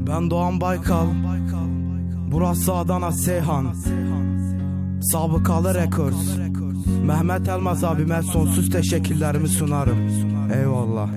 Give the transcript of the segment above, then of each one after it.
Ben Doğan Baykal, burası Adana Seyhan, Sabıkalı Records. Mehmet Elmaz abime sonsuz teşekkürlerimi sunarım. Eyvallah.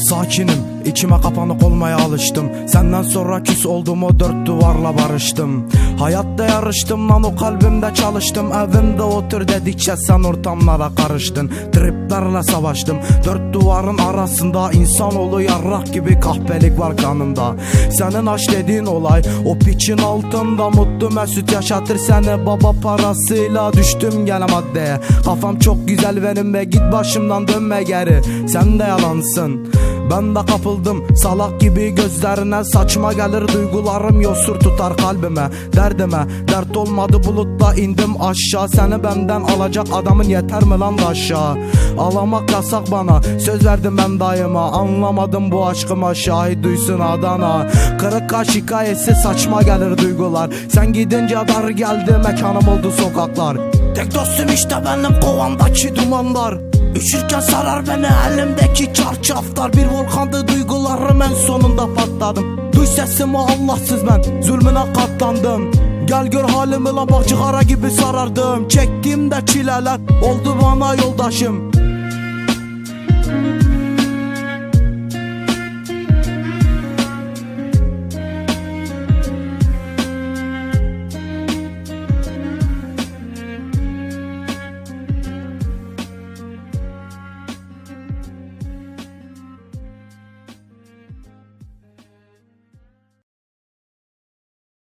Sakinim, içime kapanık olmaya alıştım. Senden sonra küs oldum, o dört duvarla barıştım. Hayatta yarıştım lan, o kalbimde çalıştım. Evimde otur dedikçe sen ortamlara karıştın. Triplerle savaştım, dört duvarın arasında. İnsanoğlu yarrak gibi kahpelik var kanımda. Senin aşk dediğin olay o piçin altında. Mutlu mesut yaşatır seni baba parasıyla. Düştüm gene maddeye, kafam çok güzel benim ve git başımdan dönme geri. Sen de yalansın, ben de kapıldım salak gibi gözlerine. Saçma gelir duygularım, yosur tutar kalbime. Derdime dert olmadı, bulutla indim aşağı. Seni benden alacak adamın yeter mi lan da aşağı? Ağlamak yasak bana, söz verdim ben daima. Anlamadım bu aşkıma, şahit duysun Adana. Kırık kaş hikayesi, saçma gelir duygular. Sen gidince dar geldi, mekanım oldu sokaklar. Tek dostum işte benim kovandaki dumanlar. Üşürken sarar beni elimdeki çarşaflar. Bir volkandı duygularım, en sonunda patladım. Duy sesimi Allahsız ben zulmüne katlandım. Gel gör halimi lan, bak cigara gibi sarardım. Çektiğimde çileler oldu bana yoldaşım.